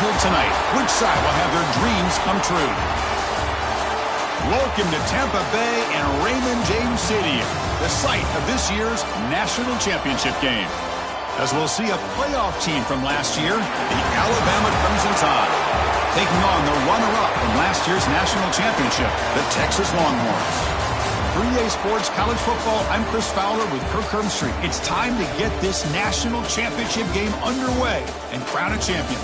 battlefield tonight. Which side will have their dreams come true? Welcome to Tampa Bay and Raymond James Stadium, the site of this year's national championship game. As we'll see a playoff team from last year, the Alabama Crimson Tide, taking on the runner-up from last year's national championship, the Texas Longhorns. 3A Sports College Football, I'm Chris Fowler with Kirk Herbstreit. It's time to get this national championship game underway and crown a champion.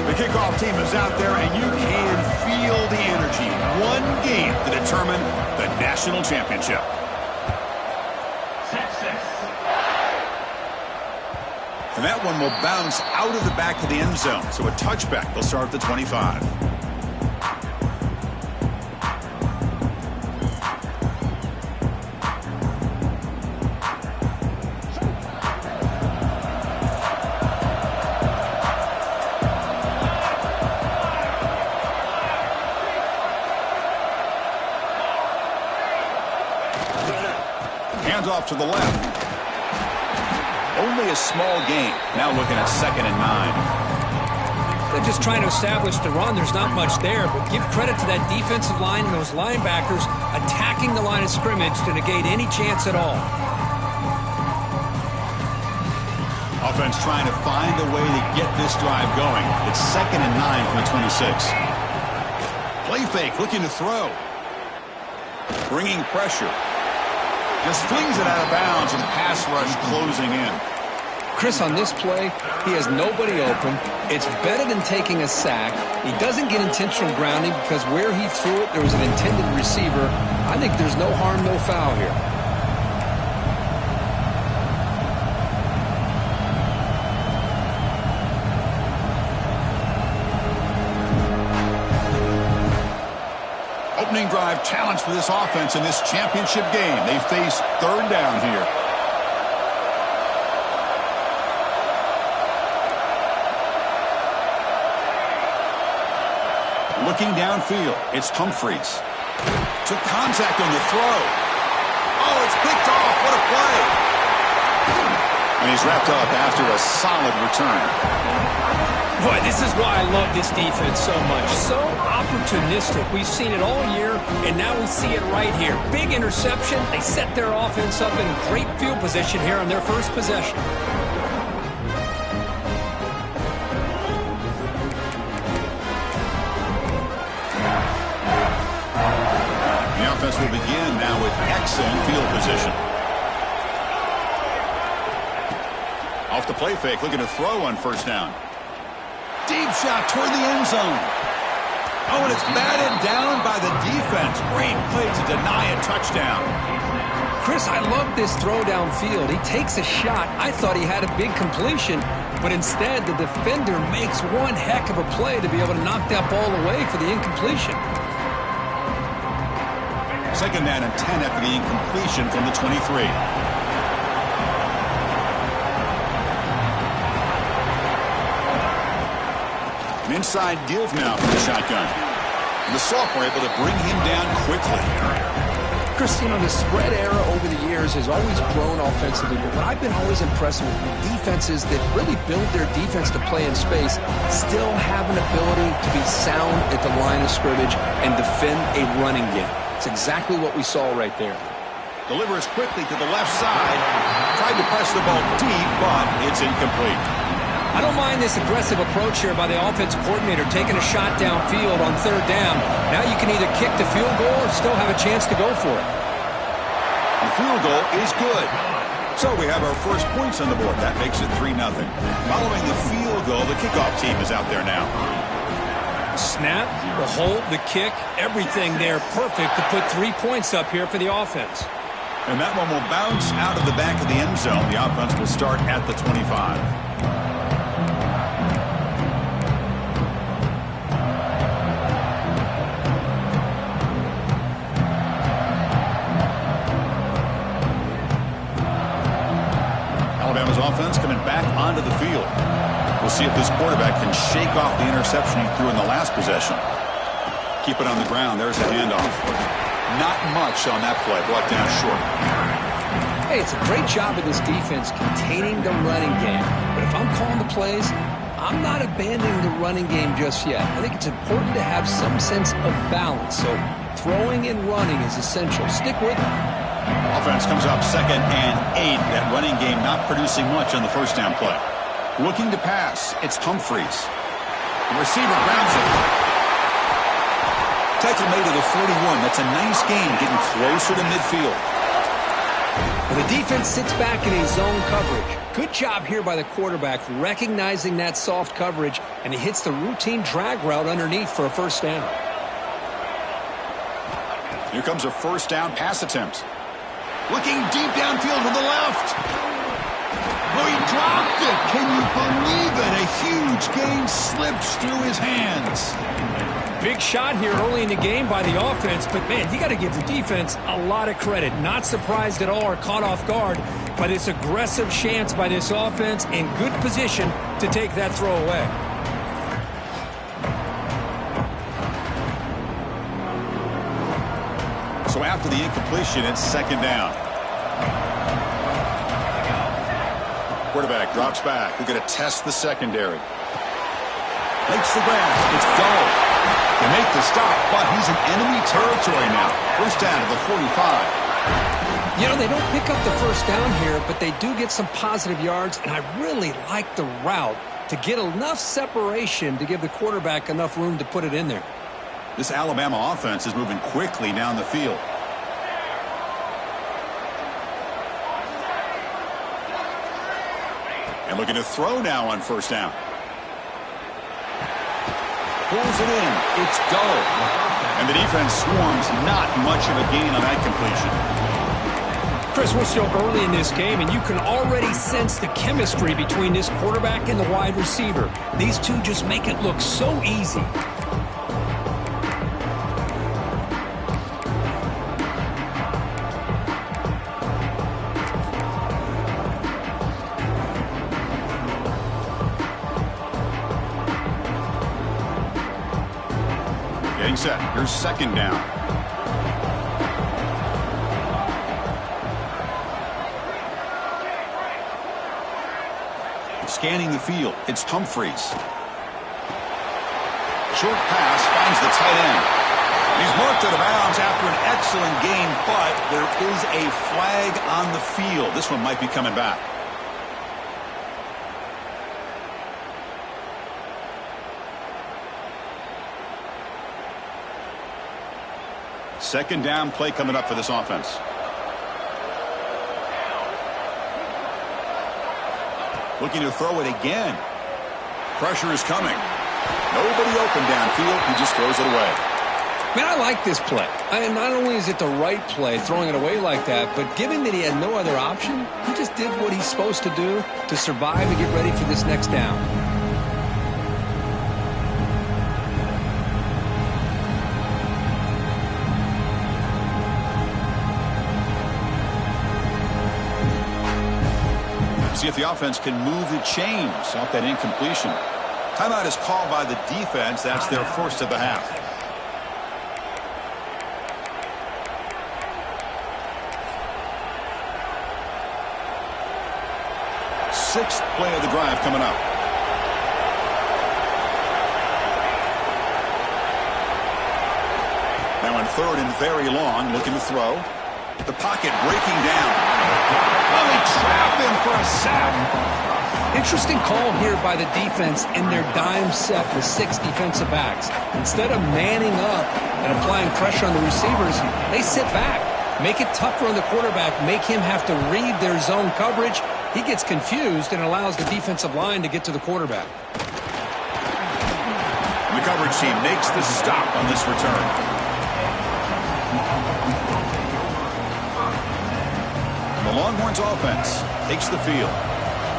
The kickoff team is out there, and you can feel the energy. One game to determine the national championship. And that one will bounce out of the back of the end zone. So a touchback. They'll start at the 25. Hands off to the left. Only a small gain. Now looking at 2nd and 9. They're just trying to establish the run. There's not much there, but give credit to that defensive line and those linebackers attacking the line of scrimmage to negate any chance at all. Offense trying to find a way to get this drive going. It's 2nd and 9 from the 26. Play fake, looking to throw. Bringing pressure. Just flings it out of bounds, and pass rush closing in. Chris, on this play, he has nobody open. It's better than taking a sack. He doesn't get intentional grounding because where he threw it, there was an intended receiver. I think there's no harm, no foul here. Opening drive challenge for this offense in this championship game. They face 3rd down here. Looking downfield, it's Humphreys. Took contact on the throw. Oh, it's picked off. What a play. And he's wrapped up after a solid return. Boy, this is why I love this defense so much. So opportunistic. We've seen it all year, and now we see it right here. Big interception. They set their offense up in great field position here on their first possession. The offense will begin now with excellent field position. Off the play fake, looking to throw on 1st down. Deep shot toward the end zone. Oh, and it's batted down by the defense. Great play to deny a touchdown. Chris, I love this throw downfield. He takes a shot. I thought he had a big completion, but instead the defender makes one heck of a play to be able to knock that ball away for the incompletion. 2nd down and 10 after the incompletion from the 23. An inside give now from the shotgun. And the sophomore able to bring him down quickly. Chris, you know, the spread era over the years has always grown offensively, but what I've been always impressed with defenses that really build their defense to play in space still have an ability to be sound at the line of scrimmage and defend a running game. It's exactly what we saw right there. Delivers quickly to the left side. Tried to press the ball deep, but it's incomplete. I don't mind this aggressive approach here by the offensive coordinator, taking a shot downfield on 3rd down. Now you can either kick the field goal or still have a chance to go for it. The field goal is good. So we have our first points on the board. That makes it 3-0. Following the field goal, the kickoff team is out there now. Snap, the hold, the kick, everything there perfect to put 3 points up here for the offense. And that one will bounce out of the back of the end zone. The offense will start at the 25. Alabama's offense coming back onto the field. We'll see if this quarterback can shake off the interception he threw in the last possession. Keep it on the ground. There's a handoff. Not much on that play. Brought down short. Hey, it's a great job of this defense containing the running game. But if I'm calling the plays, I'm not abandoning the running game just yet. I think it's important to have some sense of balance. So throwing and running is essential. Stick with it. Offense comes up 2nd and 8. That running game not producing much on the first down play. Looking to pass. It's Humphreys. The receiver grabs it. Tackle made at the 41. That's a nice game getting closer to midfield. Well, the defense sits back in a zone coverage. Good job here by the quarterback recognizing that soft coverage, and he hits the routine drag route underneath for a first down. Here comes a first down pass attempt. Looking deep downfield to the left. Oh, he dropped it. Can you believe it? A huge gain slips through his hands. Big shot here early in the game by the offense, but, man, you got to give the defense a lot of credit. Not surprised at all or caught off guard by this aggressive chance by this offense in good position to take that throw away. So after the incompletion, it's 2nd down. Quarterback drops back. We're going to test the secondary. Makes the grab. It's Dull. They make the stop, but he's in enemy territory now. First down at the 45. You know, they don't pick up the first down here, but they do get some positive yards, and I really like the route to get enough separation to give the quarterback enough room to put it in there. This Alabama offense is moving quickly down the field. And looking to throw now on first down. Pulls it in. It's Dull. And the defense swarms. Not much of a gain on that completion. Chris, we're still early in this game, and you can already sense the chemistry between this quarterback and the wide receiver. These two just make it look so easy. Getting set. Here's 2nd down. Scanning the field. It's Humphreys. Short pass finds the tight end. He's marked out of bounds after an excellent gain, but there is a flag on the field. This one might be coming back. Second down play coming up for this offense. Looking to throw it again. Pressure is coming. Nobody open downfield. He just throws it away. Man, I like this play. Not only is it the right play, throwing it away like that, but given that he had no other option, he just did what he's supposed to do to survive and get ready for this next down. See if the offense can move the chains off that incompletion. Timeout is called by the defense. That's their first of the half. Sixth play of the drive coming up. Now on 3rd and very long, looking to throw. The pocket breaking down. Oh, they trap him for a sack. Interesting call here by the defense in their dime set with 6 defensive backs. Instead of manning up and applying pressure on the receivers, they sit back, make it tougher on the quarterback, make him have to read their zone coverage. He gets confused and allows the defensive line to get to the quarterback. The coverage team makes the stop on this return. The Longhorns offense takes the field.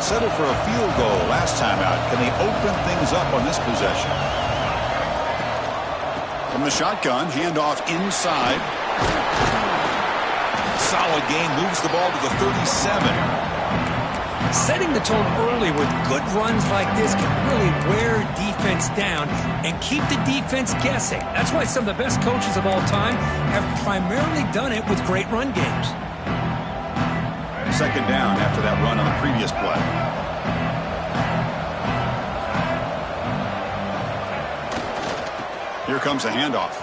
Settled for a field goal last time out. Can they open things up on this possession? From the shotgun, handoff inside. Solid gain, moves the ball to the 37. Setting the tone early with good runs like this can really wear defense down and keep the defense guessing. That's why some of the best coaches of all time have primarily done it with great run games. Second down after that run on the previous play. Here comes a handoff.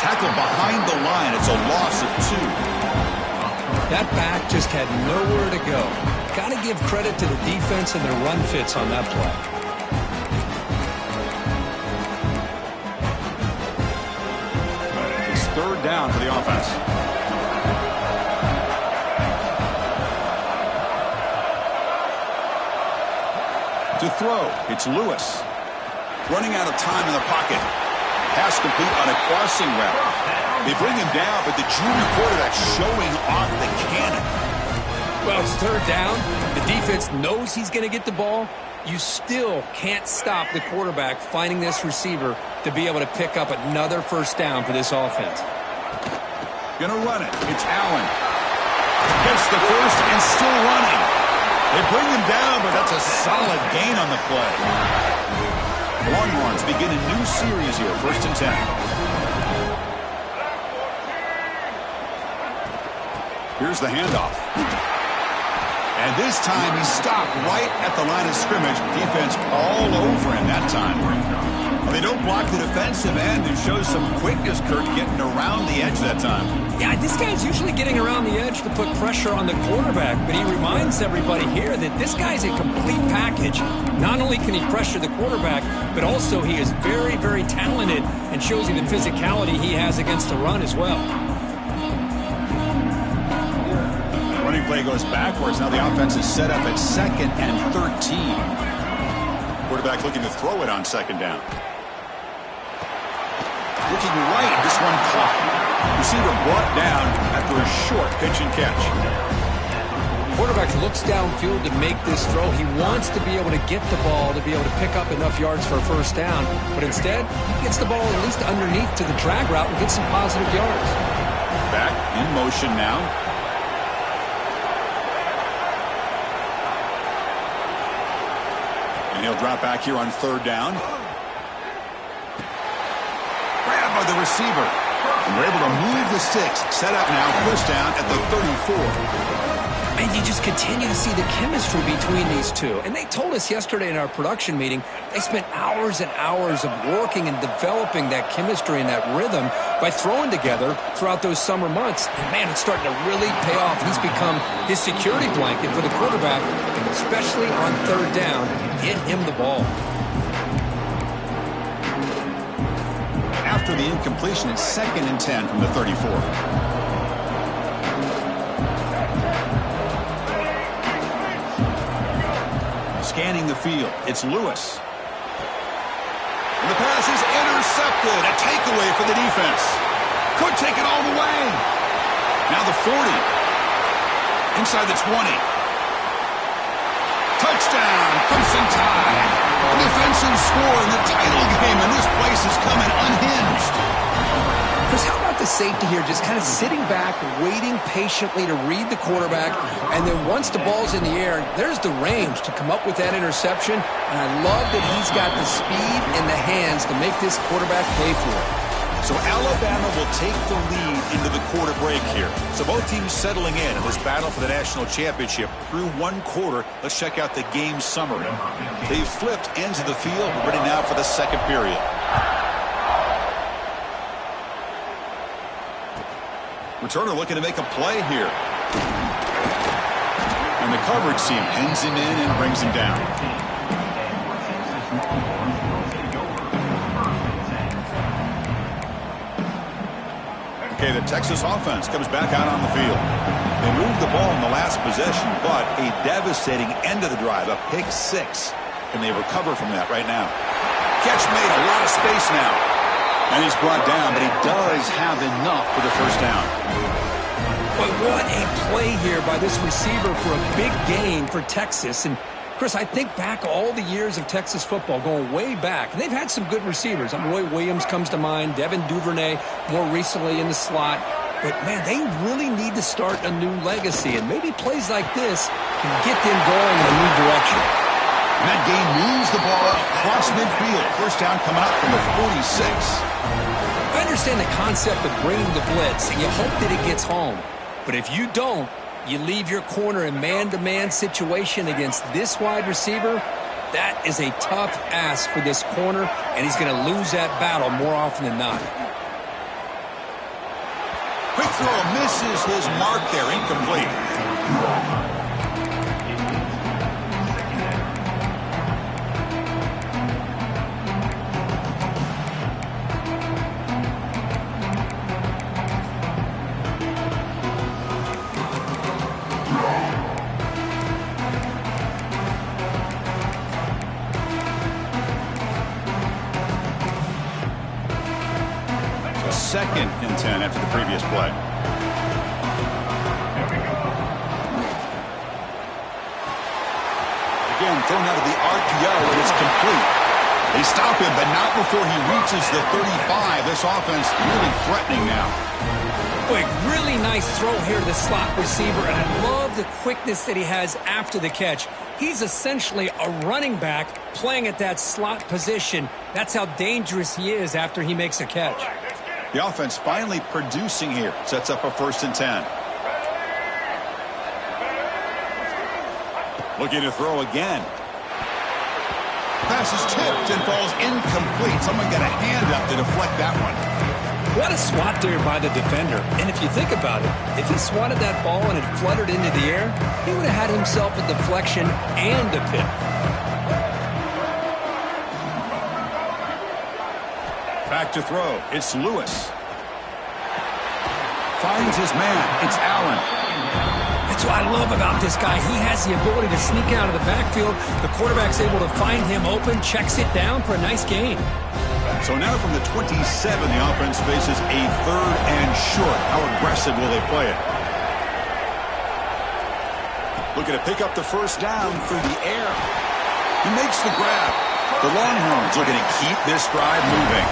Tackled behind the line. It's a loss of 2. That back just had nowhere to go. Got to give credit to the defense and their run fits on that play. It's third down for the offense. To throw, it's Lewis. Running out of time in the pocket. Pass complete on a crossing route. They bring him down, but the junior quarterback showing off the cannon. Well, it's third down. The defense knows he's going to get the ball. You still can't stop the quarterback finding this receiver to be able to pick up another first down for this offense. Gonna run it. It's Allen. Gets the first and still running. They bring him down, but that's a solid gain on the play. Longhorns begin a new series here, 1st and 10. Here's the handoff. And this time he stopped right at the line of scrimmage. Defense all over him that time. Well, they don't block the defensive end and show some quickness, Kurt, getting around the edge that time. Yeah, this guy's usually getting around the edge to put pressure on the quarterback, but he reminds everybody here that this guy's a complete package. Not only can he pressure the quarterback, but also he is very, very talented and shows you the physicality he has against the run as well. Running play goes backwards. Now the offense is set up at 2nd and 13. Quarterback looking to throw it on 2nd down. Looking right, this one caught. Receiver brought down after a short pitch and catch. Quarterback looks downfield to make this throw. He wants to be able to get the ball to be able to pick up enough yards for a first down, but instead he gets the ball at least underneath to the drag route and gets some positive yards. Back in motion now. And he'll drop back here on 3rd down. Grabbed by the receiver. And we're able to move the sticks. Set up now, first down at the 34. And you just continue to see the chemistry between these two. And they told us yesterday in our production meeting, they spent hours and hours of working and developing that chemistry and that rhythm by throwing together throughout those summer months. And man, it's starting to really pay off. He's become his security blanket for the quarterback, and especially on 3rd down, get him the ball. After the incompletion, it's 2nd and 10 from the 34. Scanning the field, it's Lewis. And the pass is intercepted. A takeaway for the defense. Could take it all the way. Now the 40. Inside the 20. Touchdown, Crimson Tide. A defensive score in the title game, and this place is coming unhinged. Chris, how about the safety here, just kind of sitting back, waiting patiently to read the quarterback, and then once the ball's in the air, there's the range to come up with that interception, and I love that he's got the speed and the hands to make this quarterback pay for it. So Alabama will take the lead into the quarter break here. So both teams settling in this battle for the national championship through 1 quarter. Let's check out the game summary. They've flipped ends of the field. We're ready now for the 2nd period. Returner looking to make a play here. And the coverage team pins him in and brings him down. Okay, the Texas offense comes back out on the field. They moved the ball in the last possession, but a devastating end of the drive, a pick 6. Can they recover from that right now? Catch made, a lot of space now. And he's brought down, but he does have enough for the first down. But what a play here by this receiver for a big gain for Texas. And Chris, I think back all the years of Texas football, going way back, and they've had some good receivers. Roy Williams comes to mind, Devin Duvernay more recently in the slot. But, man, they really need to start a new legacy, and maybe plays like this can get them going in a new direction. And that game moves the ball across midfield. First down coming up from the 46. I understand the concept of bringing the blitz, and you hope that it gets home. But if you don't, you leave your corner in man-to-man situation against this wide receiver. That is a tough ask for this corner, and he's going to lose that battle more often than not. Quick throw misses his mark there, incomplete. Second and 10 after the previous play. Again, thrown out of the RPO, and it's complete. They stop him, but not before he reaches the 35. This offense really threatening now. Quick, really nice throw here to the slot receiver, and I love the quickness that he has after the catch. He's essentially a running back playing at that slot position. That's how dangerous he is after he makes a catch. The offense finally producing here. Sets up a 1st and 10. Looking to throw again. Pass is tipped and falls incomplete. Someone got a hand up to deflect that one. What a swat there by the defender. And if you think about it, if he swatted that ball and it fluttered into the air, he would have had himself a deflection and a pick. Back to throw. It's Lewis. Finds his man. It's Allen. That's what I love about this guy. He has the ability to sneak out of the backfield. The quarterback's able to find him open, checks it down for a nice gain. So now from the 27, the offense faces a 3rd and short. How aggressive will they play it? Looking to pick up the first down through the air. He makes the grab. The Longhorns looking to keep this drive moving.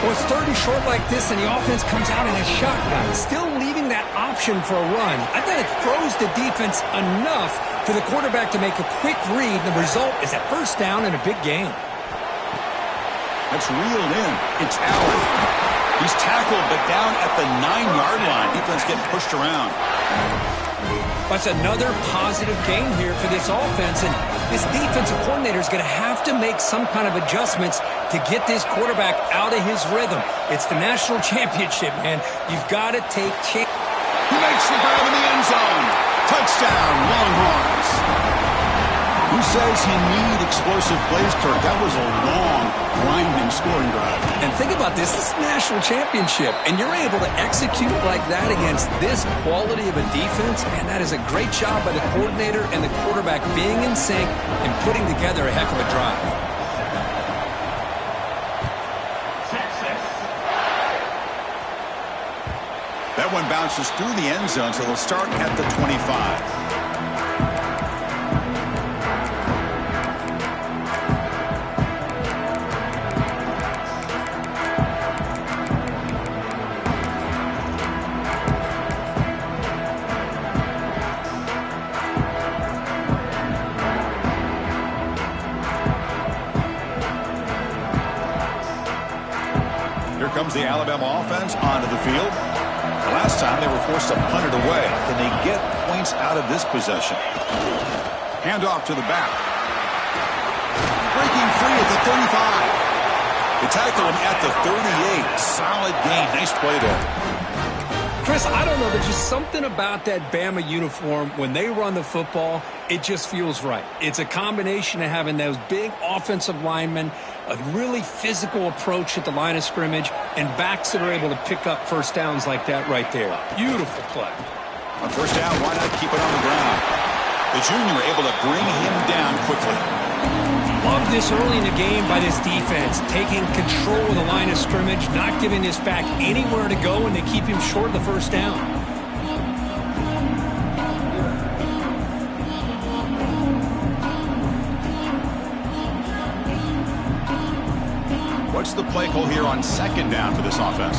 Well, it's 3rd and short like this, and the offense comes out in a shotgun, still leaving that option for a run. I think it throws the defense enough for the quarterback to make a quick read. The result is a first down and a big gain. That's reeled in. It's Allen. He's tackled, but down at the 9-yard line. Defense getting pushed around. That's another positive gain here for this offense, and this defensive coordinator is going to have to make some kind of adjustments to get this quarterback out of his rhythm. It's the national championship, man. You've got to take chances. He makes the grab in the end zone. Touchdown, Longhorns. Who says you need explosive plays, Kirk? That was a long, grinding scoring drive. And think about this. This is the national championship, and you're able to execute like that against this quality of a defense. Man, that is a great job by the coordinator and the quarterback being in sync and putting together a heck of a drive. That one bounces through the end zone, so they'll start at the 25. Comes the Alabama offense onto the field. The last time they were forced to punt it away. Can they get points out of this possession? Handoff to the back. Breaking free at the 35. They tackle him at the 38. Solid gain. Nice play there. Chris, I don't know. There's just something about that Bama uniform. When they run the football, it just feels right. It's a combination of having those big offensive linemen, a really physical approach at the line of scrimmage, and backs that are able to pick up first downs like that right there. Beautiful play. On first down, why not keep it on the ground? The junior able to bring him down quickly. Love this early in the game by this defense, taking control of the line of scrimmage, not giving this back anywhere to go, and they keep him short of the first down. What's the play call here on second down for this offense?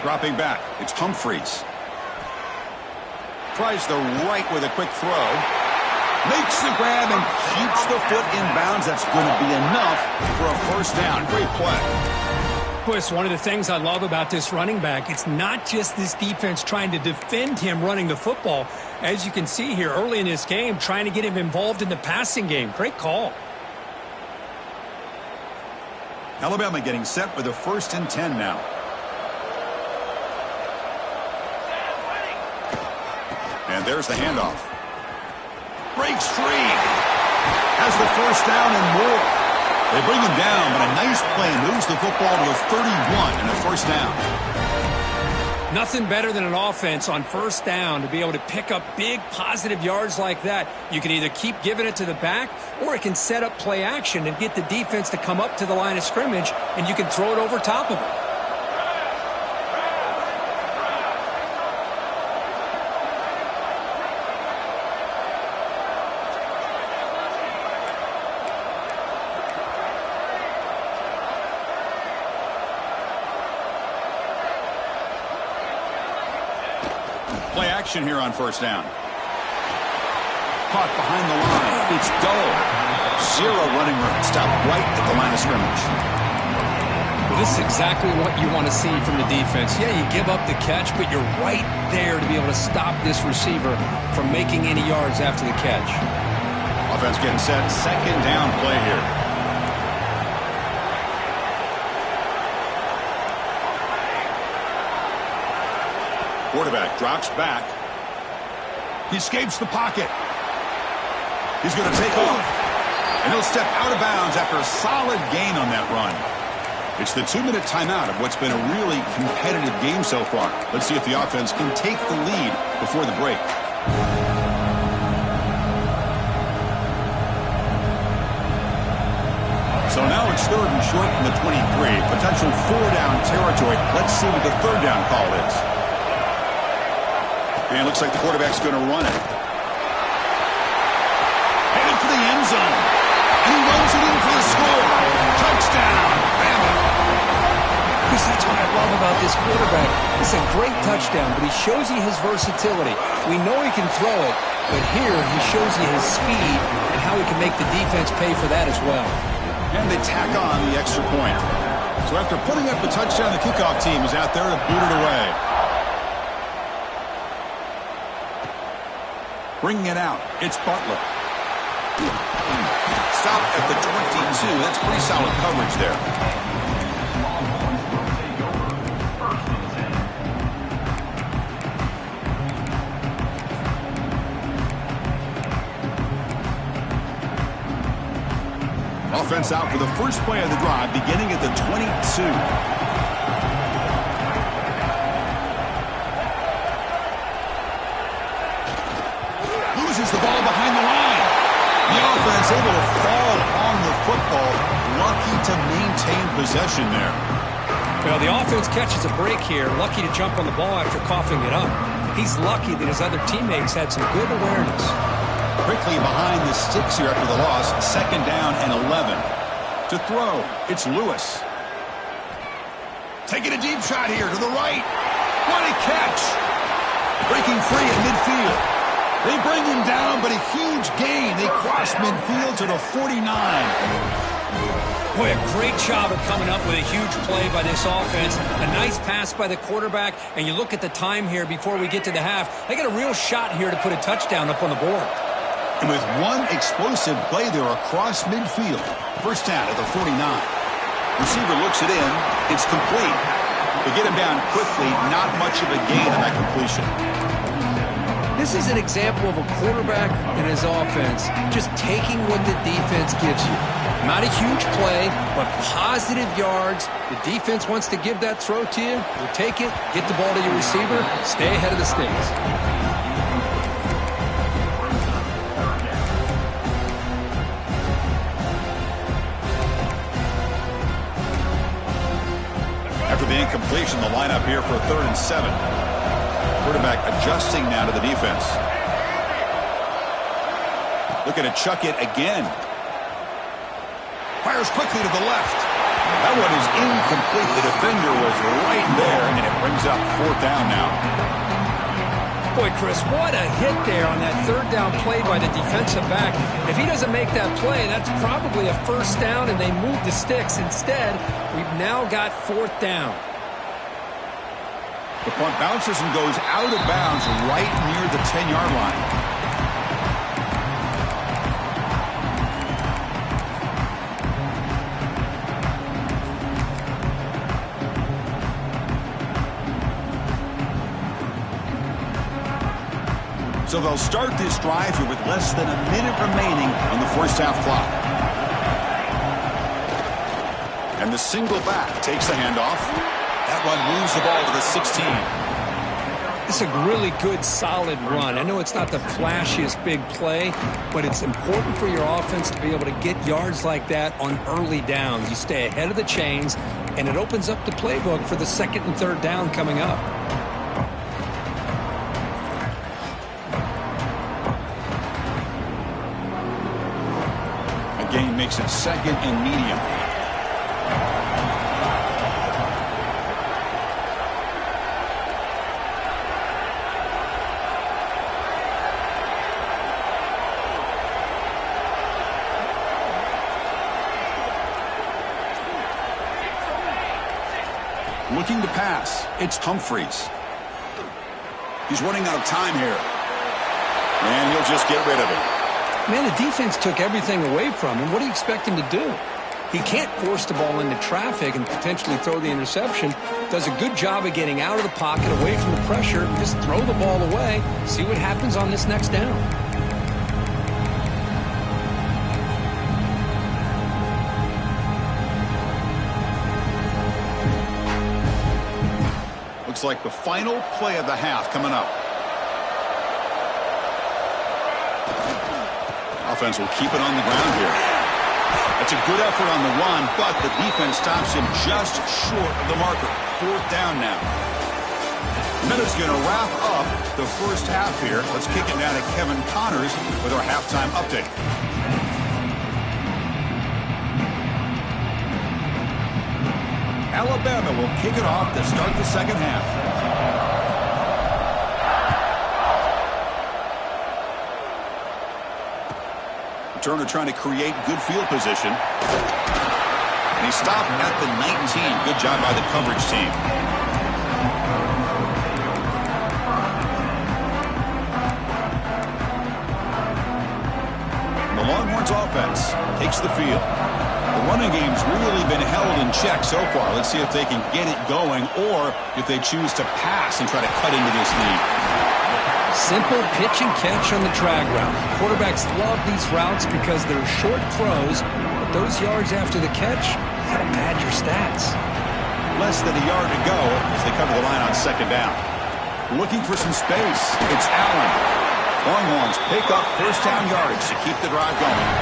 Dropping back, it's Humphreys. Tries the right with a quick throw. Makes the grab and keeps the foot in bounds. That's going to be enough for a first down. Great play. Boy, it's one of the things I love about this running back. It's not just this defense trying to defend him running the football. As you can see here early in this game, trying to get him involved in the passing game. Great call. Alabama getting set with a 1st and 10 now. And there's the handoff. Breaks free. Has the first down and more. They bring him down, but a nice play moves the football to a 31 and a first down. Nothing better than an offense on first down to be able to pick up big positive yards like that. You can either keep giving it to the back, or it can set up play action and get the defense to come up to the line of scrimmage, and you can throw it over top of it. Play action here on first down. Caught behind the line. It's Dole. 0 running room. Stop right at the line of scrimmage. Well, this is exactly what you want to see from the defense. Yeah, you give up the catch, but you're right there to be able to stop this receiver from making any yards after the catch. Offense getting set. 2nd down play here. Quarterback drops back. He escapes the pocket. He's going to take off. And he'll step out of bounds after a solid gain on that run. It's the 2-minute timeout of what's been a really competitive game so far. Let's see if the offense can take the lead before the break. So now it's 3rd and short from the 23. Potential 4-down territory. Let's see what the 3rd down call is. And it looks like the quarterback's going to run it. Headed for the end zone. And he runs it in for the score. Touchdown, Bama. Chris, that's what I love about this quarterback. It's a great touchdown, but he shows you his versatility. We know he can throw it, but here he shows you his speed and how he can make the defense pay for that as well. And they tack on the extra point. So after putting up the touchdown, the kickoff team is out there to boot it away. Bringing it out, it's Butler. Stop at the 22. That's pretty solid coverage there. Offense out for the first play of the drive, beginning at the 22. Loses the ball behind the line. The offense able to fall on the football. Lucky to maintain possession there. Well, the offense catches a break here. Lucky to jump on the ball after coughing it up. He's lucky that his other teammates had some good awareness. Quickly behind the sticks here after the loss. 2nd down and 11. To throw, it's Lewis. Taking a deep shot here to the right. What a catch. Breaking free at midfield. They bring him down, but a huge gain. They cross midfield to the 49. Boy, a great job of coming up with a huge play by this offense. A nice pass by the quarterback, and you look at the time here before we get to the half. They got a real shot here to put a touchdown up on the board. And with one explosive play there across midfield. First down at the 49. Receiver looks it in. It's complete. They get him down quickly. Not much of a gain on that completion. This is an example of a quarterback and his offense just taking what the defense gives you. Not a huge play, but positive yards. The defense wants to give that throw to you. You take it, get the ball to your receiver, stay ahead of the sticks. After the incompletion, the lineup here for a 3rd and 7. Quarterback adjusting now to the defense. Looking to chuck it again. Fires quickly to the left. That one is incomplete. The defender was right there, and it brings up 4th down now. Boy, Chris, what a hit there on that 3rd down play by the defensive back. If he doesn't make that play, that's probably a 1st down, and they move the sticks. Instead, we've now got 4th down. The punt bounces and goes out of bounds right near the 10-yard line. So they'll start this drive here with less than a minute remaining on the first half clock. And the single back takes the handoff. That one moves the ball to the 16. It's a really good, solid run. I know it's not the flashiest big play, but it's important for your offense to be able to get yards like that on early downs. You stay ahead of the chains, and it opens up the playbook for the 2nd and 3rd down coming up. Gain makes it 2nd and medium. Looking to pass. It's Humphreys. He's running out of time here. And he'll just get rid of it. Man, the defense took everything away from him. What do you expect him to do? He can't force the ball into traffic and potentially throw the interception. Does a good job of getting out of the pocket, away from the pressure, and just throw the ball away. See what happens on this next down. Looks like the final play of the half coming up. Offense will keep it on the ground here. That's a good effort on the run, but the defense stops him just short of the marker. 4th down now. And that is going to wrap up the first half here. Let's kick it down to Kevin Connors with our halftime update. Alabama will kick it off to start the second half. Turner trying to create good field position. And he stopped at the 19. Good job by the coverage team. The Longhorns offense takes the field. The running game's really been held in check so far. Let's see if they can get it going or if they choose to pass and try to cut into this lead. Simple pitch and catch on the drag route. Quarterbacks love these routes because they're short throws, but those yards after the catch gotta pad your stats. Less than a yard to go as they cover the line on 2nd down. Looking for some space. It's Allen. Longhorns pick up 1st down yardage to keep the drive going.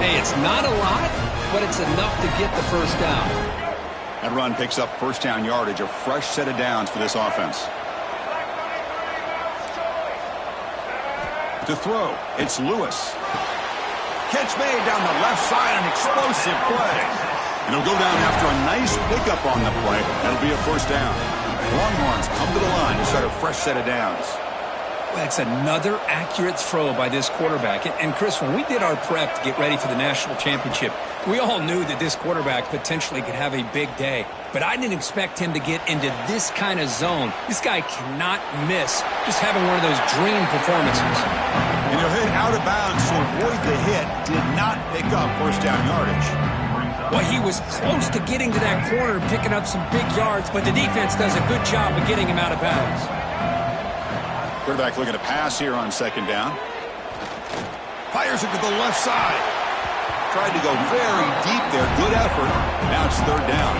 Hey, it's not a lot, but it's enough to get the 1st down. That run picks up 1st down yardage, a fresh set of downs for this offense. To throw, it's Lewis. Catch made down the left side, an explosive play. And he'll go down after a nice pickup on the play. That'll be a 1st down. Longhorns come to the line to start a fresh set of downs. That's another accurate throw by this quarterback. And Chris, when we did our prep to get ready for the national championship, we all knew that this quarterback potentially could have a big day. But I didn't expect him to get into this kind of zone. This guy cannot miss. Just having one of those dream performances. And he'll hit out of bounds to avoid the hit. Did not pick up 1st down yardage. Well, he was close to getting to that corner, picking up some big yards, but the defense does a good job of getting him out of bounds. Quarterback looking to pass here on 2nd down. Fires it to the left side. Tried to go very deep there. Good effort. Now it's 3rd down.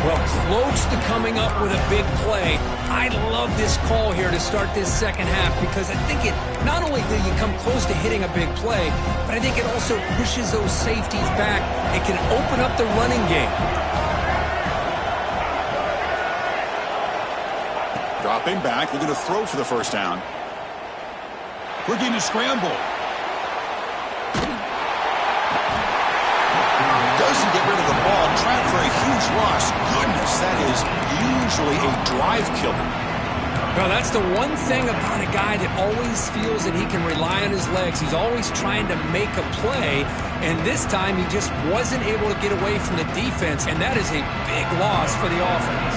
Well, close to coming up with a big play. I love this call here to start this 2nd half because I think it not only do you come close to hitting a big play, but I think it also pushes those safeties back. It can open up the running game. Dropping back, looking to throw for the 1st down. Looking to scramble. Doesn't get rid of the ball. huge loss. Goodness, that is usually a drive killer. Well, that's the one thing about a guy that always feels that he can rely on his legs. He's always trying to make a play, and this time he just wasn't able to get away from the defense, and that is a big loss for the offense.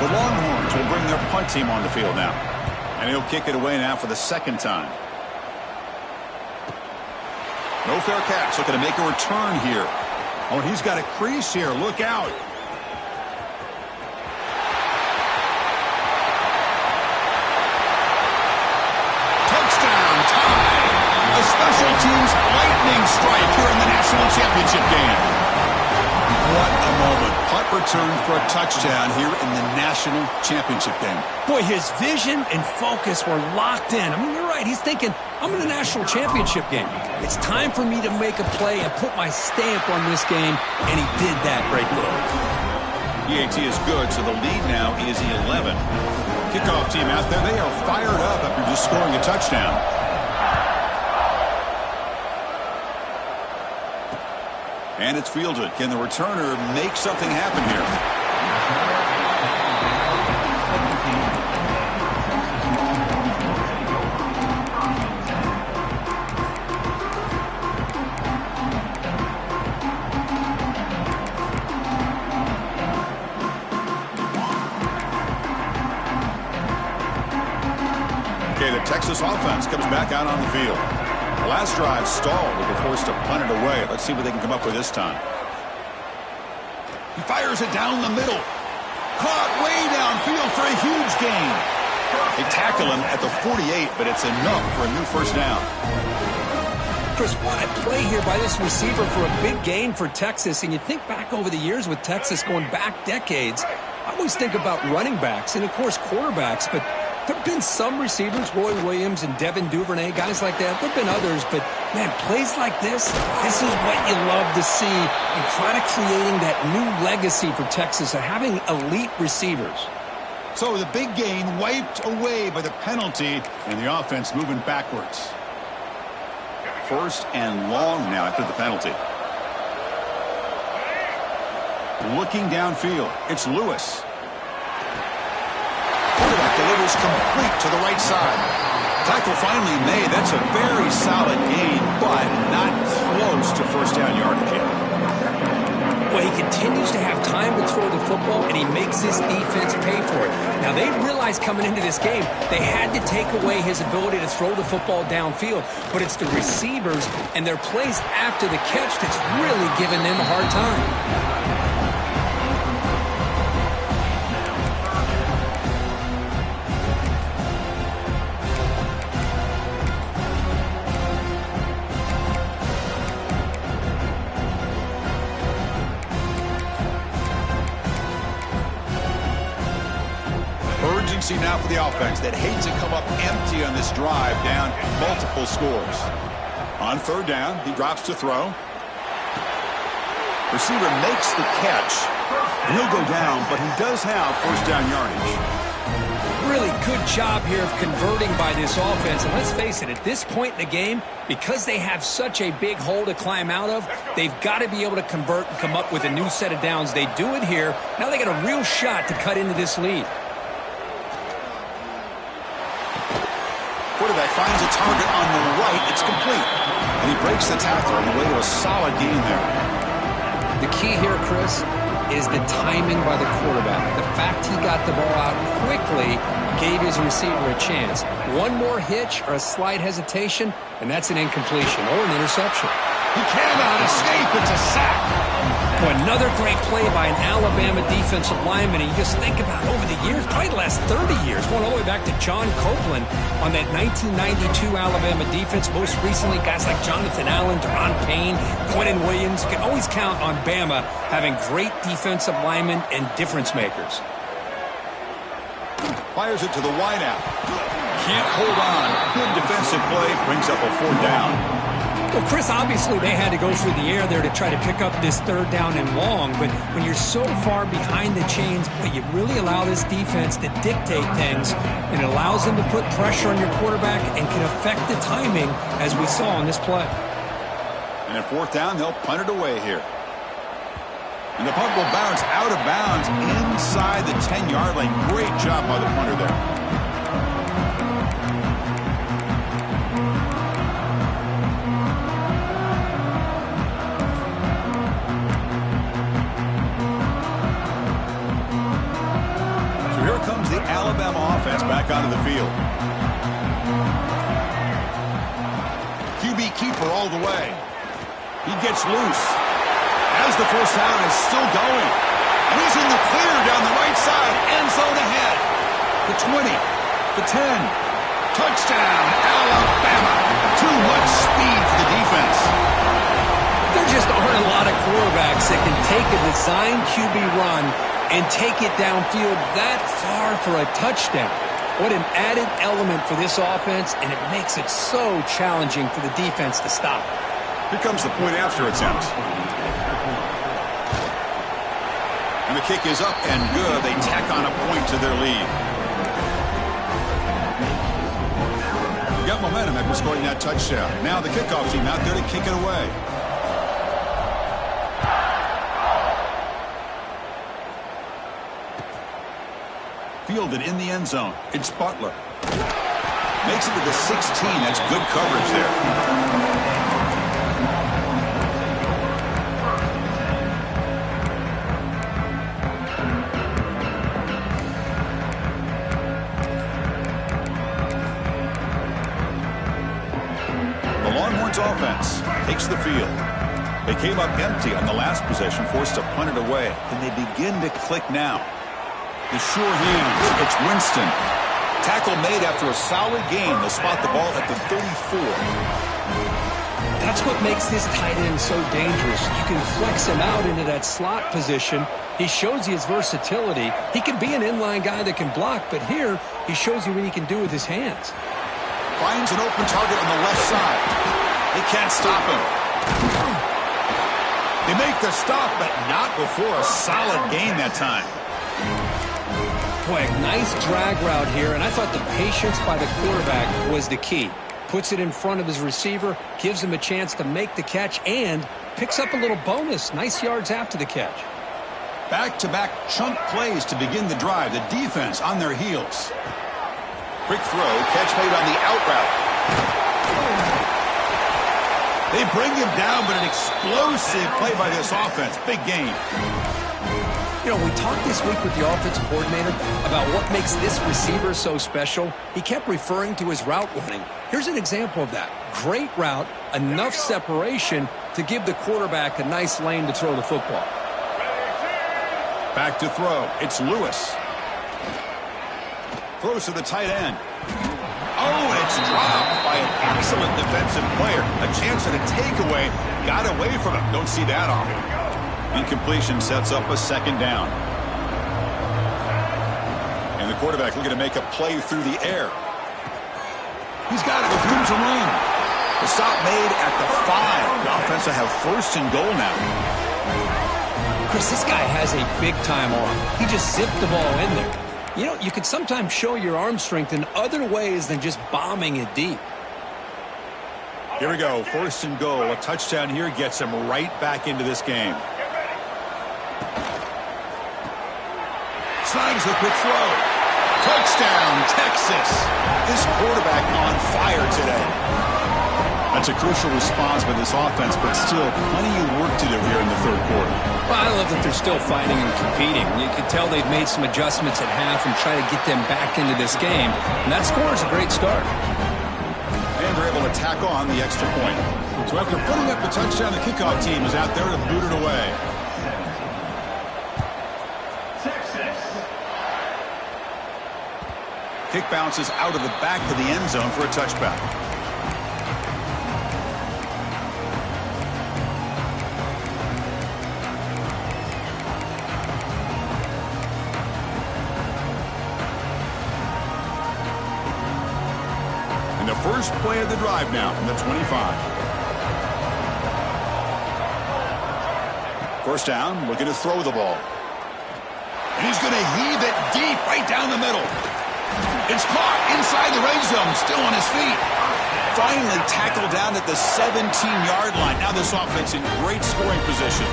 The Longhorns will bring their punt team on the field now, and he'll kick it away now for the second time. No fair catch. Looking to make a return here. Oh, and he's got a crease here. Look out. A special teams lightning strike here in the national championship game. What a moment. Punt return for a touchdown here in the national championship game. Boy, his vision and focus were locked in. I mean, you're right. He's thinking, I'm in the national championship game. It's time for me to make a play and put my stamp on this game, and he did that right there. EAT is good, so the lead now is 11. Kickoff team out there, they are fired up after just scoring a touchdown. And it's fielded. Can the returner make something happen here? Okay, the Texas offense comes back out on the field. The last drive stalled. They were forced to punt it away. Let's see what they can come up with this time. He fires it down the middle. Caught way downfield for a huge gain. They tackle him at the 48, but it's enough for a new first down. Chris, what a play here by this receiver for a big gain for Texas. And you think back over the years with Texas going back decades, I always think about running backs and, of course, quarterbacks, but there have been some receivers, Roy Williams and Devin Duvernay, guys like that. There have been others, but, man, plays like this is what you love to see and try to creating that new legacy for Texas of having elite receivers. So the big gain wiped away by the penalty, and the offense moving backwards. First and long now after the penalty. Looking downfield, it's Lewis. Quarterback delivers complete to the right side. Tackle finally made. That's a very solid gain, but not close to first down yardage yet. Well, he continues to have time to throw the football, and he makes his defense pay for it. Now, they realized coming into this game they had to take away his ability to throw the football downfield, but it's the receivers and their plays after the catch that's really giving them a hard time. Urgency now for the offense that hates to come up empty on this drive down multiple scores. On third down, he drops to throw. Receiver makes the catch. He'll go down, but he does have first down yardage. Really good job here of converting by this offense. And let's face it, at this point in the game, because they have such a big hole to climb out of, they've got to be able to convert and come up with a new set of downs. They do it here. Now they got a real shot to cut into this lead. Quarterback finds a target on the right. It's complete. And he breaks the tackle on the way to a solid gain there. The key here, Chris, is the timing by the quarterback. The fact he got the ball out quickly gave his receiver a chance. One more hitch or a slight hesitation, and that's an incompletion or an interception. He cannot escape. It's a sack. Boy, another great play by an Alabama defensive lineman. And you just think about over the years, probably the last 30 years, going all the way back to John Copeland on that 1992 Alabama defense. Most recently, guys like Jonathan Allen, Deron Payne, Quentin Williams. You can always count on Bama having great defensive linemen and difference makers. Fires it to the wideout. Can't hold on. Good defensive play. Brings up a fourth down. Well, Chris, obviously they had to go through the air there to try to pick up this third down and long, but when you're so far behind the chains, but you really allow this defense to dictate things, and it allows them to put pressure on your quarterback and can affect the timing, as we saw on this play. And at fourth down, they'll punt it away here. And the punt will bounce out of bounds inside the 10-yard line. Great job by the punter there. Comes the Alabama offense back onto the field. QB keeper all the way. He gets loose. As the first down is still going. And he's in the clear down the right side. End zone ahead. The 20. The 10. Touchdown, Alabama. Too much speed for the defense. There just aren't a lot of quarterbacks that can take a designed QB run and take it downfield that far for a touchdown. What an added element for this offense, and it makes it so challenging for the defense to stop. Here comes the point after attempt. And the kick is up and good. They tack on a point to their lead. You got momentum after scoring that touchdown. Now the kickoff team out there to kick it away. Fielded in the end zone. It's Butler. Makes it to the 16. That's good coverage there. The Longhorns offense takes the field. They came up empty on the last possession, forced to punt it away. And they begin to click now. The sure hands. It's Winston. Tackle made after a solid gain. They'll spot the ball at the 34. That's what makes this tight end so dangerous. You can flex him out into that slot position. He shows you his versatility. He can be an inline guy that can block, but here he shows you what he can do with his hands. Finds an open target on the left side. They can't stop him. They make the stop, but not before a solid gain that time. Boy, a nice drag route here, and I thought the patience by the quarterback was the key. Puts it in front of his receiver, gives him a chance to make the catch, and picks up a little bonus. Nice yards after the catch. Back-to-back chunk plays to begin the drive. The defense on their heels. Quick throw, catch made on the out route. They bring him down, but an explosive play by this offense. Big gain. You know, we talked this week with the offensive coordinator about what makes this receiver so special. He kept referring to his route running. Here's an example of that. Great route, enough separation to give the quarterback a nice lane to throw the football. Back to throw. It's Lewis. Throws to the tight end. Oh, and it's dropped by an excellent defensive player. A chance at a takeaway. Got away from him. Don't see that often. Incompletion sets up a second down. And the quarterback looking to make a play through the air. He's got it with room to run. The stop made at the 5. The offense will have first and goal now. Chris, this guy has a big-time arm. He just zipped the ball in there. You know, you can sometimes show your arm strength in other ways than just bombing it deep. Here we go. First and goal. A touchdown here gets him right back into this game. Slides the quick throw. Touchdown, Texas. This quarterback on fire today. That's a crucial response by this offense, but still plenty of work to do here in the third quarter. Well, I love that they're still fighting and competing. You can tell they've made some adjustments at half and try to get them back into this game. And that score is a great start. And they're able to tack on the extra point. So after putting up the touchdown, the kickoff team is out there to boot it away. Kick bounces out of the back of the end zone for a touchback. And the first play of the drive now from the 25. First down, looking to throw the ball. And he's going to heave it deep right down the middle. It's caught inside the red zone, still on his feet. Finally tackled down at the 17-yard line. Now this offense in great scoring position.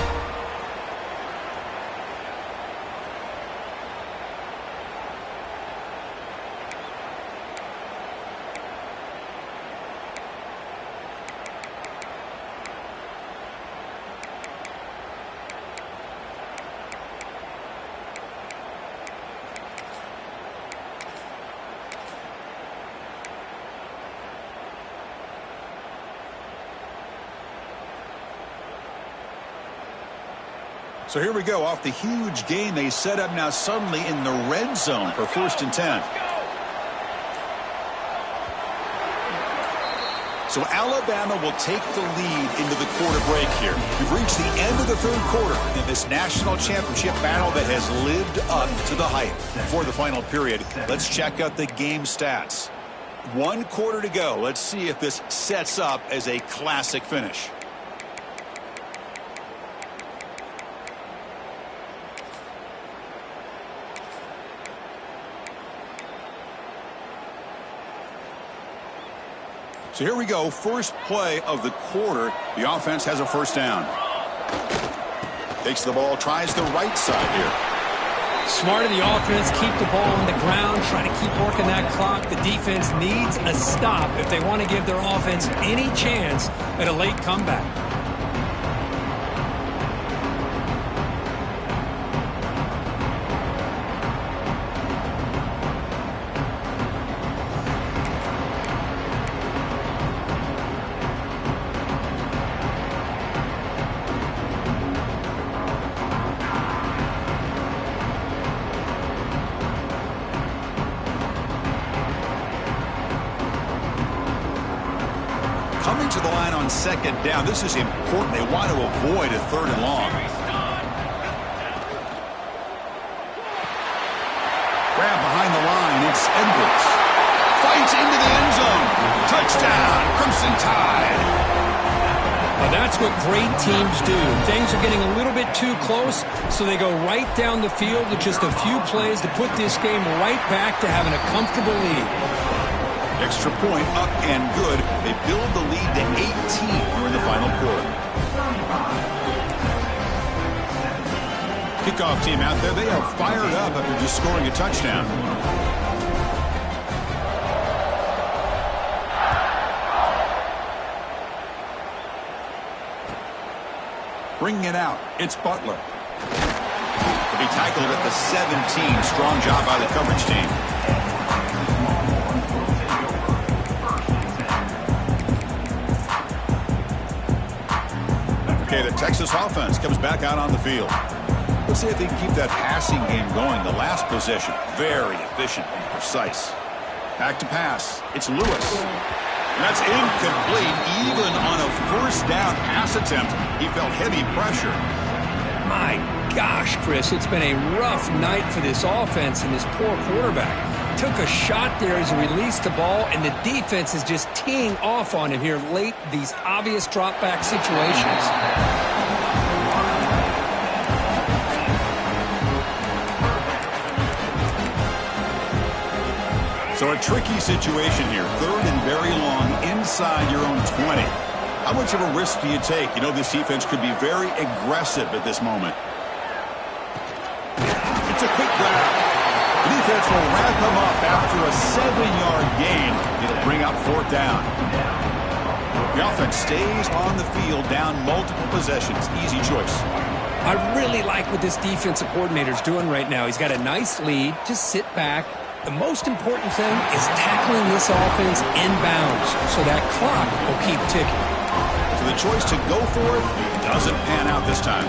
So here we go. Off the huge gain they set up now suddenly in the red zone for 1st and 10. So Alabama will take the lead into the quarter break here. We've reached the end of the 3rd quarter in this national championship battle that has lived up to the hype. Before the final period, let's check out the game stats. 1 quarter to go. Let's see if this sets up as a classic finish. So here we go, first play of the quarter. The offense has a 1st down. Takes the ball, tries the right side here. Smart of the offense, keep the ball on the ground, try to keep working that clock. The defense needs a stop if they want to give their offense any chance at a late comeback. Coming to the line on 2nd down. This is important. They want to avoid a 3rd and long. Grab behind the line. It's Edwards. Fights into the end zone. Touchdown, Crimson Tide. Now that's what great teams do. Things are getting a little bit too close, so they go right down the field with just a few plays to put this game right back to having a comfortable lead. Extra point up and good. They build the lead to 18 here in the final quarter. Kickoff team out there. They are fired up after just scoring a touchdown. Bringing it out. It's Butler. To be tackled at the 17. Strong job by the coverage team. Okay, the Texas offense comes back out on the field. Let's see if they can keep that passing game going. The last possession, very efficient and precise. Back to pass. It's Lewis. And that's incomplete. Even on a 1st down pass attempt, he felt heavy pressure. My gosh, Chris, it's been a rough night for this offense and this poor quarterback. Took a shot there as he released the ball, and the defense is just teeing off on him here late, these obvious drop-back situations. So a tricky situation here. 3rd and very long inside your own 20. How much of a risk do you take? You know this defense could be very aggressive at this moment. It's a quick grab. The defense will wrap him up after a 7-yard gain. It'll bring up 4th down. The offense stays on the field, down multiple possessions. Easy choice. I really like what this defensive coordinator's doing right now. He's got a nice lead. Just sit back. The most important thing is tackling this offense inbounds so that clock will keep ticking. So the choice to go for it doesn't pan out this time.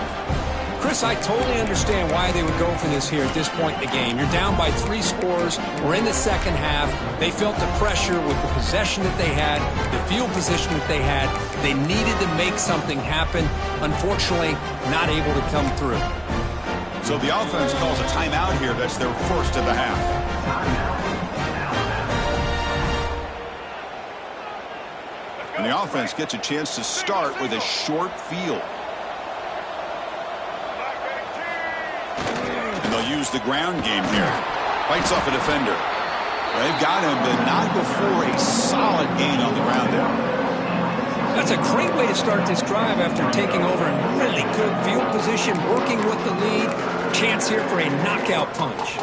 Chris, I totally understand why they would go for this here at this point in the game. You're down by 3 scores. We're in the 2nd half. They felt the pressure with the possession that they had, the field position that they had. They needed to make something happen. Unfortunately, not able to come through. So the offense calls a timeout here. That's their 1st of the half. And the offense gets a chance to start with a short field. And they'll use the ground game here. Fights off a defender. They've got him, but not before a solid gain on the ground there. That's a great way to start this drive after taking over in really good field position, working with the lead. Chance here for a knockout punch.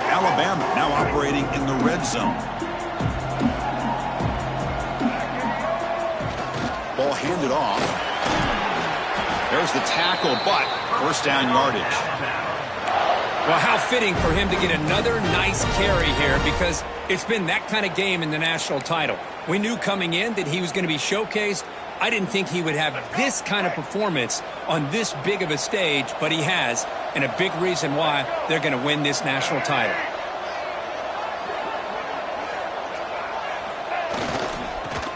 Alabama now operating in the red zone. Ball ball handed off. There's the tackle, but first down yardage. Well, how fitting for him to get another nice carry here, because it's been that kind of game in the national title. We knew coming in that he was going to be showcased. I didn't think he would have this kind of performance on this big of a stage, but he has, and a big reason why they're going to win this national title.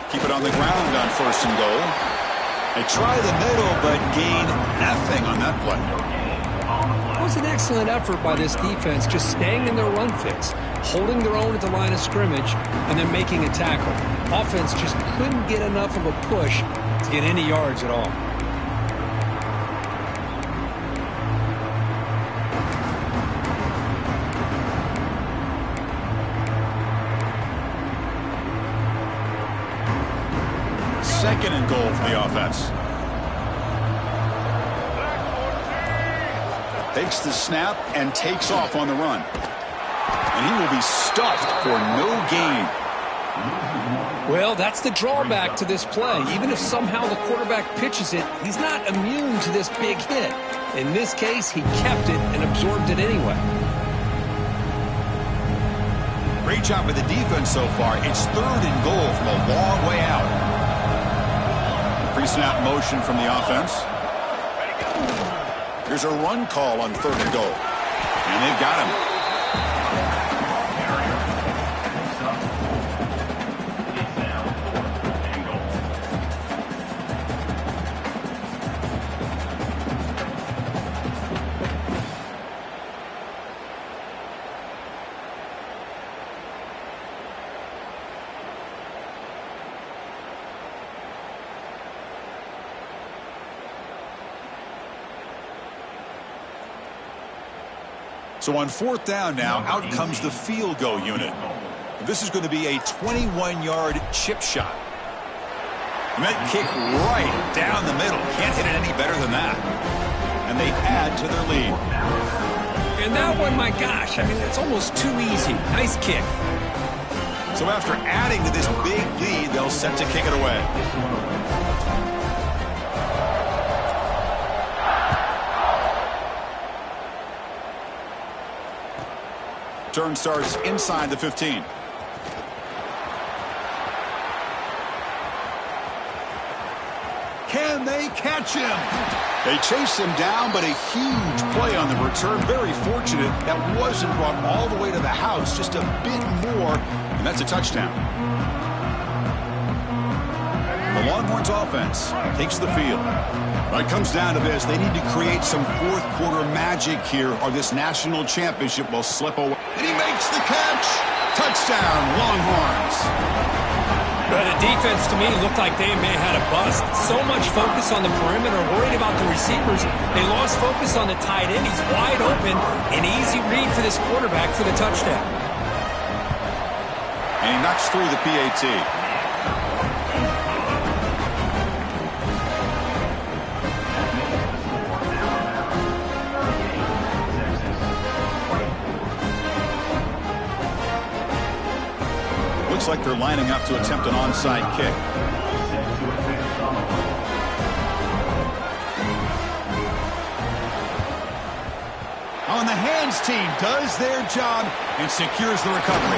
Keep it on the ground on 1st and goal. They try the middle, but gain nothing on that play. It was an excellent effort by this defense, just staying in their run fits, holding their own at the line of scrimmage, and then making a tackle. Offense just couldn't get enough of a push to get any yards at all. Second and goal for the offense. Takes the snap and takes off on the run. And he will be stuffed for no gain. Well, that's the drawback to this play. Even if somehow the quarterback pitches it, he's not immune to this big hit. In this case, he kept it and absorbed it anyway. Great job by the defense so far. It's 3rd and goal from a long way out. Pre-snap motion from the offense. Here's a run call on 3rd and goal. And they've got him. So on 4th down now, out comes the field goal unit. This is going to be a 21-yard chip shot. And that kick right down the middle. Can't hit it any better than that. And they add to their lead. And that one, my gosh, I mean, it's almost too easy. Nice kick. So after adding to this big lead, they'll set to kick it away. Turn starts inside the 15. Can they catch him? They chase him down, but a huge play on the return. Very fortunate that wasn't brought all the way to the house, just a bit more, and that's a touchdown. The Longhorns offense takes the field. When it comes down to this, they need to create some fourth quarter magic here, or this national championship will slip away. And he makes the catch. Touchdown, Longhorns. But the defense, to me, looked like they may have had a bust. So much focus on the perimeter, worried about the receivers. They lost focus on the tight end. He's wide open. An easy read for this quarterback for the touchdown. And he knocks through the PAT. Looks like they're lining up to attempt an onside kick. On the hands team does their job and secures the recovery.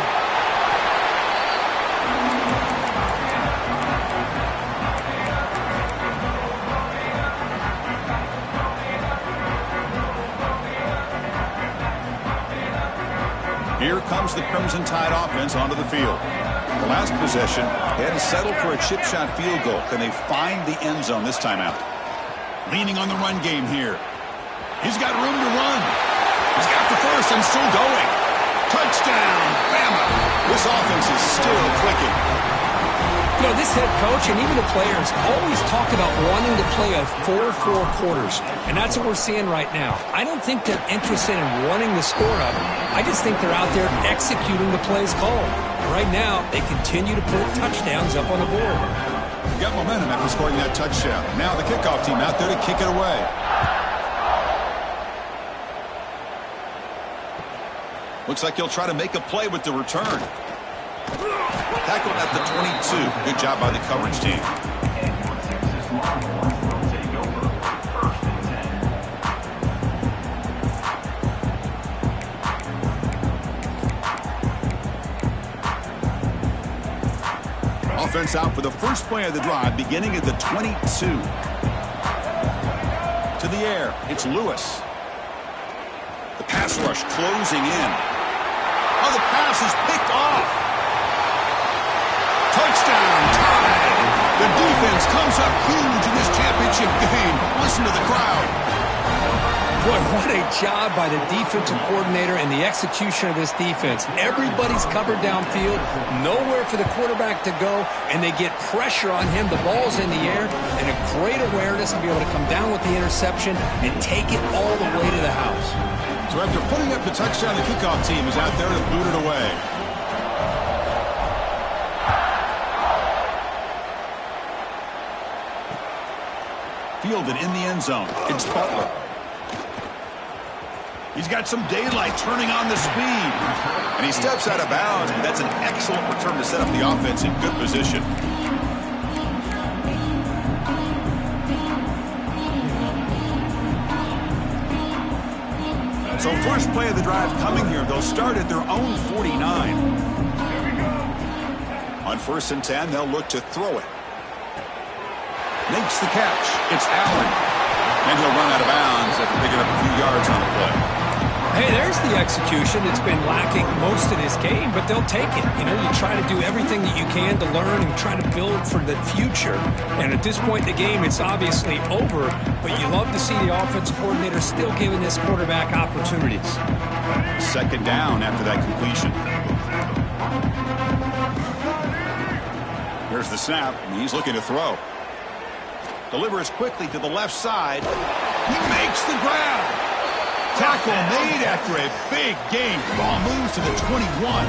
Here comes the Crimson Tide offense onto the field. The last possession, they had to settle for a chip shot field goal. Can they find the end zone this time out? Leaning on the run game here. He's got room to run. He's got the first and still going. Touchdown, Bama. This offense is still clicking. You know, this head coach and even the players always talk about wanting to play a 4-4 quarters, and that's what we're seeing right now. I don't think they're interested in running the score up. I just think they're out there executing the plays called. Right now, they continue to put touchdowns up on the board. You got momentum after scoring that touchdown. Now the kickoff team out there to kick it away. Looks like he'll try to make a play with the return. Tackled at the 22. Good job by the coverage team. Offense out for the first play of the drive, beginning at the 22. To the air, it's Lewis. The pass rush closing in. Oh, the pass is picked off. Touchdown, tie. The defense comes up huge in this championship game. Listen to the crowd. Boy, what a job by the defensive coordinator and the execution of this defense. Everybody's covered downfield, nowhere for the quarterback to go, and they get pressure on him. The ball's in the air, and a great awareness to be able to come down with the interception and take it all the way to the house. So after putting up the touchdown, the kickoff team is out there to boot it away. Fielded in the end zone. It's Butler. He's got some daylight turning on the speed. And he steps out of bounds, but that's an excellent return to set up the offense in good position. So first play of the drive coming here. They'll start at their own 49. On 1st and 10, they'll look to throw it. Makes the catch. It's Allen. And he'll run out of bounds after picking up a few yards on the play. Hey, there's the execution. It's been lacking most of this game, but they'll take it. You know, you try to do everything that you can to learn and try to build for the future. And at this point in the game, it's obviously over, but you love to see the offensive coordinator still giving this quarterback opportunities. Second down after that completion. Here's the snap, and he's looking to throw. Delivers quickly to the left side. He makes the grab. Tackle made after a big gain. Ball moves to the 21.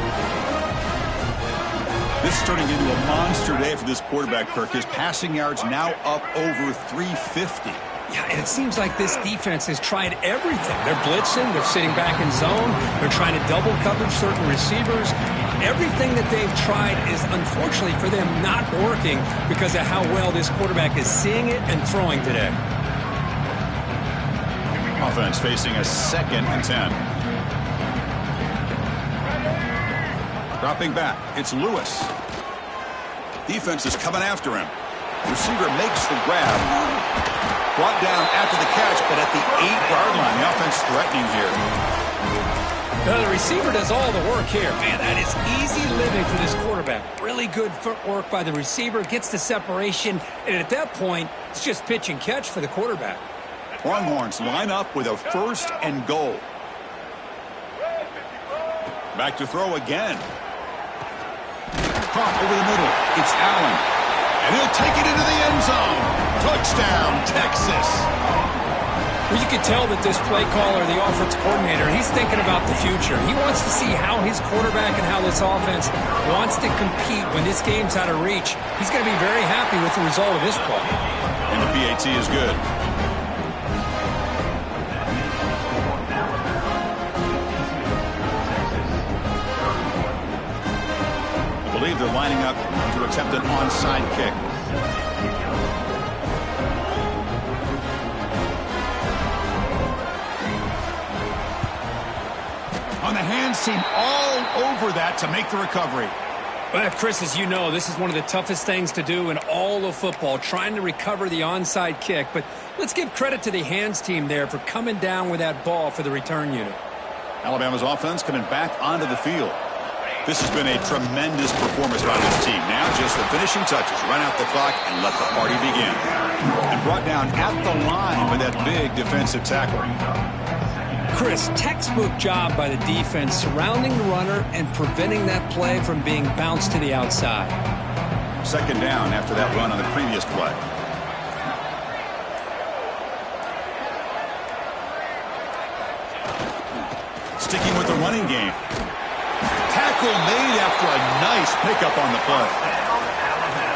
This is turning into a monster day for this quarterback, Kirk. His passing yards now up over 350. Yeah, and it seems like this defense has tried everything. They're blitzing. They're sitting back in zone. They're trying to double cover certain receivers. Everything that they've tried is, unfortunately for them, not working because of how well this quarterback is seeing it and throwing today. Offense facing a 2nd and 10. Dropping back, it's Lewis. Defense is coming after him. Receiver makes the grab. Brought down after the catch, but at the 8-yard line. The offense threatening here. The receiver does all the work here. Man, that is easy living for this quarterback. Really good footwork by the receiver. Gets the separation. And at that point, it's just pitch and catch for the quarterback. Longhorns line up with a 1st and goal. Back to throw again. Caught over the middle. It's Allen. And he'll take it into the end zone. Touchdown, Texas. Well, you can tell that this play caller, the offensive coordinator, he's thinking about the future. He wants to see how his quarterback and how this offense wants to compete when this game's out of reach. He's going to be very happy with the result of this play. And the PAT is good. I believe they're lining up to attempt an onside kick. On the hands team all over that to make the recovery. Well, Chris, as you know, this is one of the toughest things to do in all of football, trying to recover the onside kick. But let's give credit to the hands team there for coming down with that ball for the return unit. Alabama's offense coming back onto the field. This has been a tremendous performance by this team. Now just the finishing touches. Run out the clock and let the party begin. And brought down at the line with that big defensive tackle. Chris, textbook job by the defense surrounding the runner and preventing that play from being bounced to the outside. Second down after that run on the previous play. Sticking with the running game. Tackle made after a nice pickup on the play.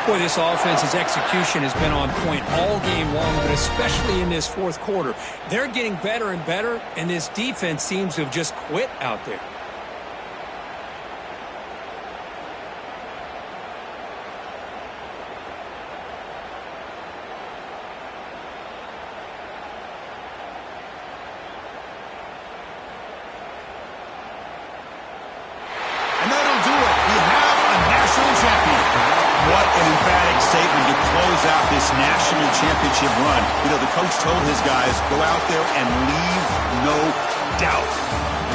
Boy, this offense's execution has been on point all game long, but especially in this fourth quarter. They're getting better and better, and this defense seems to have just quit out there. statement to close out this national championship run. You know, the coach told his guys, go out there and leave no doubt.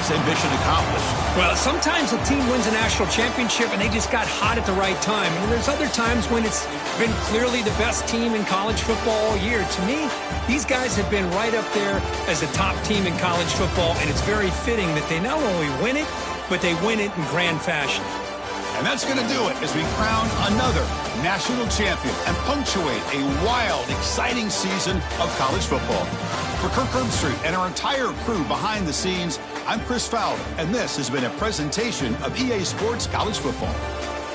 It's ambition accomplished. Well, sometimes a team wins a national championship and they just got hot at the right time. And there's other times when it's been clearly the best team in college football all year. To me, these guys have been right up there as a top team in college football, and it's very fitting that they not only win it, but they win it in grand fashion. And that's going to do it as we crown another national champion and punctuate a wild, exciting season of college football. For Kirk Herbstreit and our entire crew behind the scenes, I'm Chris Fowler, and this has been a presentation of EA Sports College Football.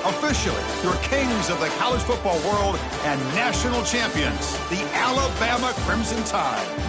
Officially, your kings of the college football world and national champions, the Alabama Crimson Tide.